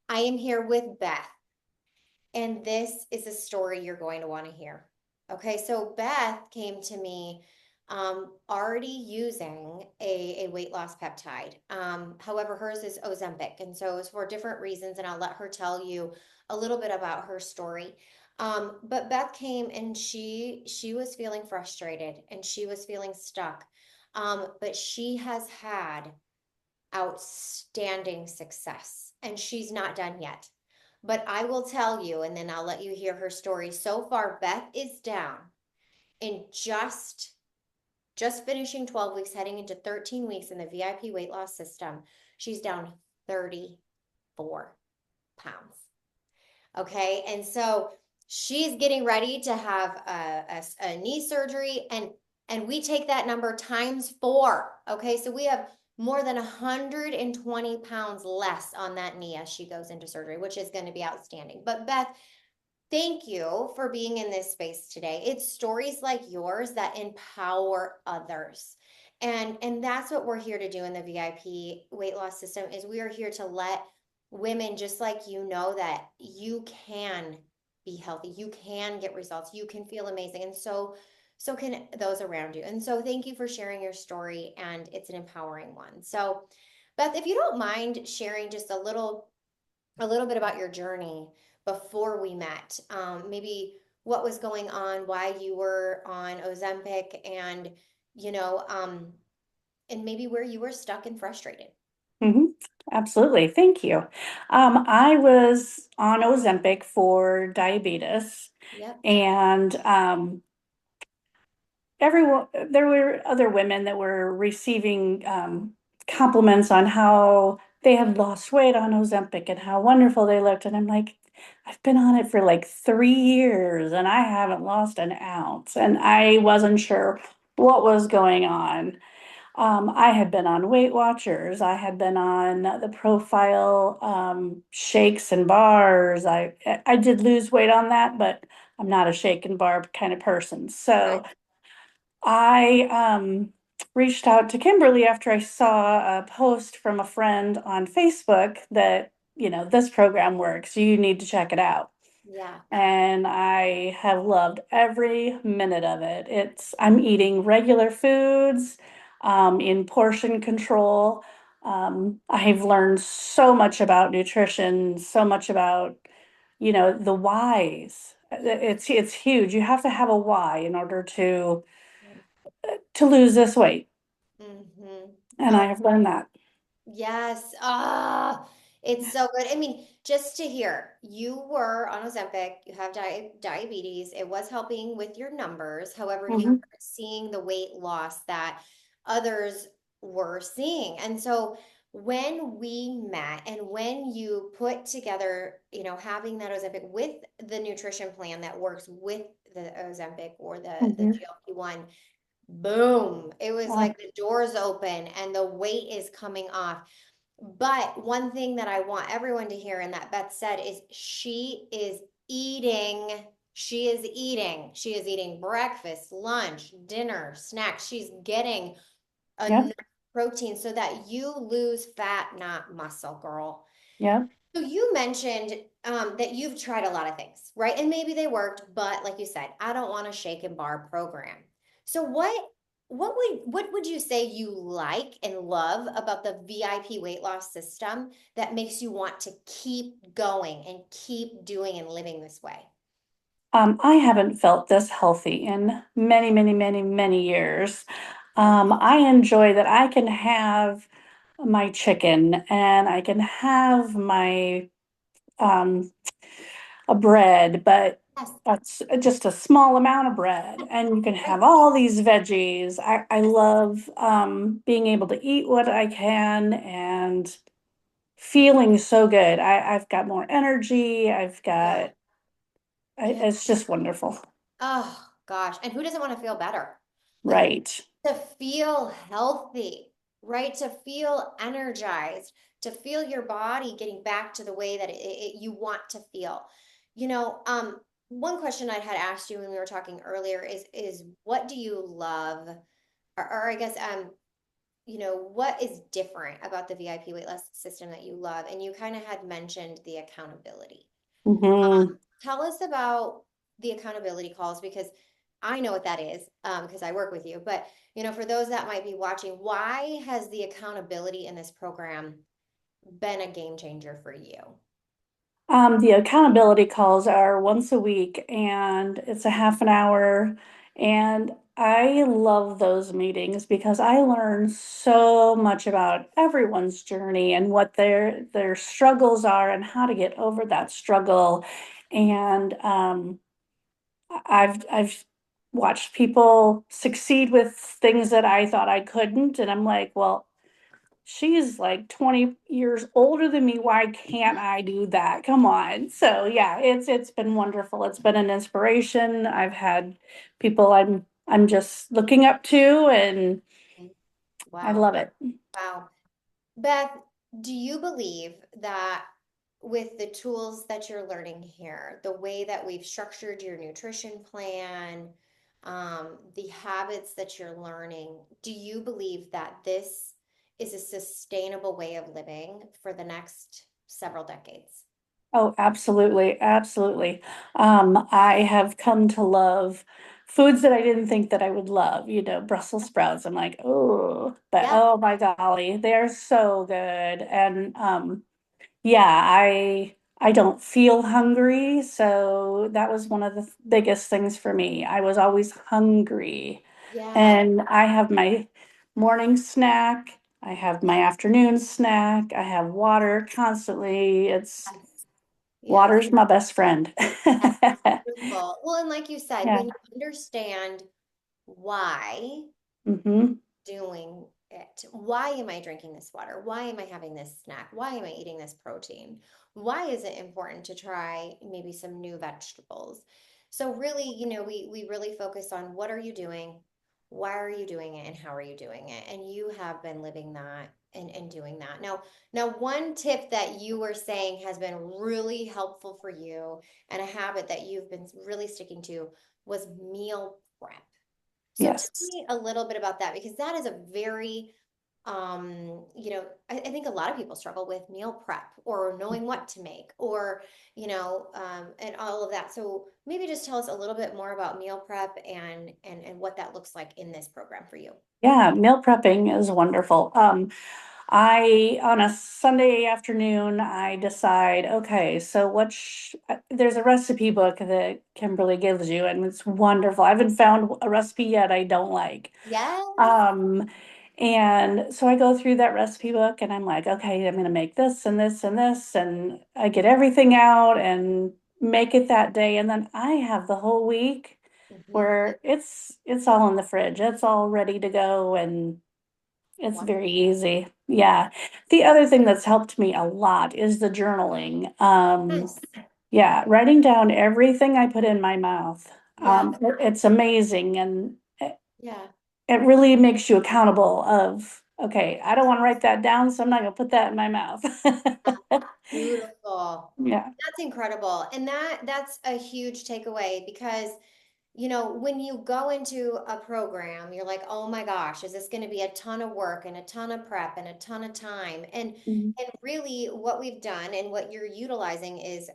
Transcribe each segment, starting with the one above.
I am here with Beth, and this is a story you're going to want to hear. Okay, so Beth came to me already using a weight loss peptide. However, hers is Ozempic, and so it's for different reasons, and I'll let her tell you a little bit about her story. But Beth came and she was feeling frustrated and she was feeling stuck. But she has had outstanding success, and she's not done yet. But I will tell you, and then I'll let you hear her story. So far, Beth is down in just finishing 12 weeks, heading into 13 weeks in the VIP weight loss system. She's down 34 pounds. Okay. And so she's getting ready to have a knee surgery, and we take that number times four. Okay. So we have more than 120 pounds less on that knee as she goes into surgery, which is going to be outstanding. But Beth, thank you for being in this space today. It's stories like yours that empower others. And that's what we're here to do in the VIP weight loss system is we are here to let women just like you know that you can be healthy. You can get results. You can feel amazing. And so can those around you. And so thank you for sharing your story, and it's an empowering one. So Beth, if you don't mind sharing just a little bit about your journey before we met. Maybe what was going on, why you were on Ozempic, and you know, um, and maybe where you were stuck and frustrated. hmm Absolutely. Thank you. I was on Ozempic for diabetes, Yep. and everyone, there were other women that were receiving compliments on how they had lost weight on Ozempic and how wonderful they looked. And I'm like, I've been on it for like 3 years and I haven't lost an ounce. And I wasn't sure what was going on. I had been on Weight Watchers. I had been on the profile shakes and bars. I did lose weight on that, but I'm not a shake and bar kind of person. Right. So I reached out to Kimberly after I saw a post from a friend on Facebook that, this program works. You need to check it out. Yeah. And I have loved every minute of it. I'm eating regular foods, in portion control. I've learned so much about nutrition, so much about, the whys. It's huge. You have to have a why in order to lose this weight. Mm-hmm. And I have learned that. Yes. It's so good. I mean, just to hear you were on Ozempic, you have diabetes, it was helping with your numbers. However, you hmm weren't seeing the weight loss that others were seeing. And so when we met and when you put together, having that Ozempic with the nutrition plan that works with the Ozempic or the hmm GLP-1, boom, it was Uh, like the doors open and the weight is coming off. But one thing that I want everyone to hear and that Beth said is she is eating. She is eating. She is eating breakfast, lunch, dinner, snacks. She's getting enough yep, protein so that you lose fat, not muscle, girl. yep. So you mentioned that you've tried a lot of things, right? And maybe they worked, but like you said, I don't want a shake and bar program. So what would you say you like and love about the VIP weight loss system that makes you want to keep going and keep doing and living this way? I haven't felt this healthy in many, many, many, many years. Yeah. I enjoy that I can have my chicken and I can have my um, a bread, but Yes. that's just a small amount of bread, and you can Right. have all these veggies. I love being able to eat what I can and feeling so good. I've got more energy. Yeah. Yeah. It's just wonderful. Oh gosh. And who doesn't want to feel better? Like Right. to feel healthy, right? To feel energized, to feel your body getting back to the way that you want to feel. One question I had asked you when we were talking earlier is what do you love? Or I guess what is different about the VIP weight loss system that you love? And you kind of had mentioned the accountability. Hmm. Tell us about the accountability calls because I know what that is because I work with you. But for those that might be watching, why has the accountability in this program been a game changer for you? The accountability calls are once a week and it's a half an hour. And I love those meetings because I learn so much about everyone's journey and what their struggles are and how to get over that struggle. And I've watched people succeed with things that I thought I couldn't, and I'm like, well, she's like 20 years older than me. Why can't I do that? Come on. So yeah, it's been wonderful. It's been an inspiration. I've had people I'm just looking up to and I Wow. love it. Wow. Beth, do you believe that with the tools that you're learning here, the way that we've structured your nutrition plan, the habits that you're learning, do you believe that this is a sustainable way of living for the next several decades? Oh, absolutely, absolutely. I have come to love foods that I didn't think that I would love, Brussels sprouts. I'm like, oh, but Yeah. oh my golly, they're so good. And yeah, I don't feel hungry, so that was one of the biggest things for me. I was always hungry. Yeah. And I have my morning snack, I have my afternoon snack, I have water constantly. It's Yes. Yes. water's my best friend. That's beautiful. Well, and like you said, Yeah. when you understand why Hmm. doing it. Why am I drinking this water? Why am I having this snack? Why am I eating this protein? Why is it important to try maybe some new vegetables? So really, we really focus on what are you doing? Why are you doing it? And how are you doing it? And you have been living that and doing that. Now, one tip that you were saying has been really helpful for you and a habit that you've been really sticking to was meal prep. So tell Yes. me a little bit about that because that is a very, I think a lot of people struggle with meal prep or knowing what to make or, and all of that. So maybe just tell us a little bit more about meal prep and what that looks like in this program for you. Yeah, meal prepping is wonderful. On a Sunday afternoon, I decide, okay, so there's a recipe book that Kimberly gives you, and it's wonderful. I haven't found a recipe yet I don't like. Yes. Um, and so I go through that recipe book and I'm like, okay, I'm gonna make this and this and this, and I get everything out and make it that day, and then I have the whole week Hmm. where it's all in the fridge. It's all ready to go and it's very Wonderful. easy. Yeah. The other thing that's helped me a lot is the journaling. Yes. Yeah, writing down everything I put in my mouth. Yeah. It's amazing and Yeah. it really makes you accountable of, okay, I don't want to write that down, so I'm not gonna put that in my mouth. Beautiful. Yeah. That's incredible. And that's a huge takeaway because when you go into a program, you're like, oh my gosh, is this going to be a ton of work and a ton of prep and a ton of time? Mhm. And really what we've done and what you're utilizing is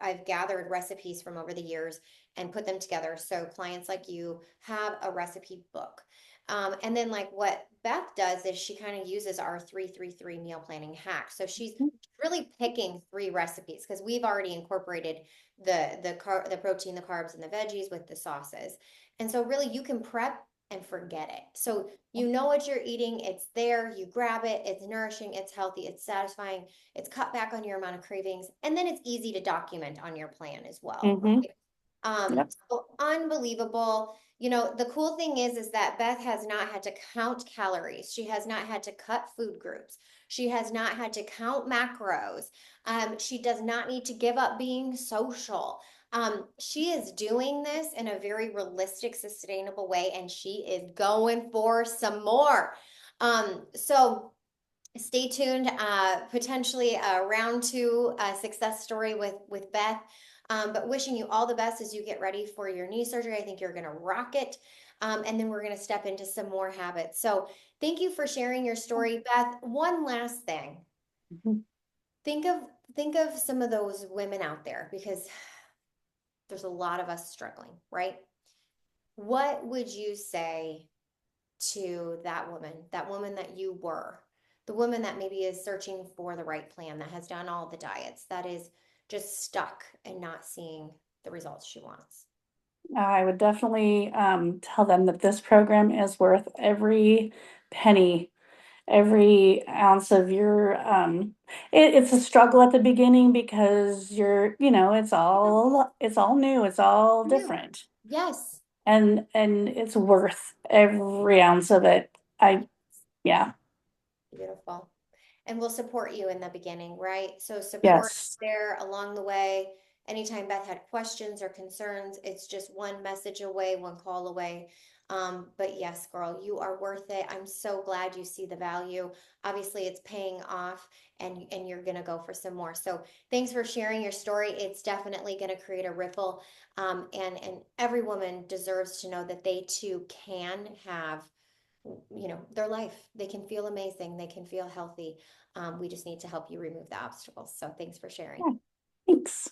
I've gathered recipes from over the years and put them together. So clients like you have a recipe book. And then like what Beth does is she kind of uses our 333 meal planning hack. So she's really picking three recipes because we've already incorporated the protein, the carbs, and the veggies with the sauces. And so really you can prep and forget it. So you know what you're eating, it's there, you grab it, it's nourishing, it's healthy, it's satisfying, it's cut back on your amount of cravings, and then it's easy to document on your plan as well, Hmm. right? So unbelievable. The cool thing is that Beth has not had to count calories. She has not had to cut food groups. She has not had to count macros. She does not need to give up being social. She is doing this in a very realistic, sustainable way, and she is going for some more. So stay tuned. Potentially a round two success story with Beth. But wishing you all the best as you get ready for your knee surgery. I think you're going to rock it. And then we're going to step into some more habits. So Thank you for sharing your story, Beth. One last thing. Mhm. Think of think of some of those women out there because there's a lot of us struggling, right? What would you say to that woman that you were, the woman that maybe is searching for the right plan, that has done all the diets, that is just stuck and not seeing the results she wants? I would definitely tell them that this program is worth every penny, every ounce of your it's a struggle at the beginning because it's all new, it's all New. different. Yes. And it's worth every ounce of it. Yeah, Beautiful. And we'll support you in the beginning, right? So support yes. there along the way. Anytime Beth had questions or concerns, it's just one message away, one call away. But yes, girl, you are worth it. I'm so glad you see the value. Obviously, it's paying off, and you're gonna go for some more. So thanks for sharing your story. It's definitely gonna create a ripple, and every woman deserves to know that they too can have their life. They can feel amazing. They can feel healthy. We just need to help you remove the obstacles. So thanks for sharing. Yeah, thanks.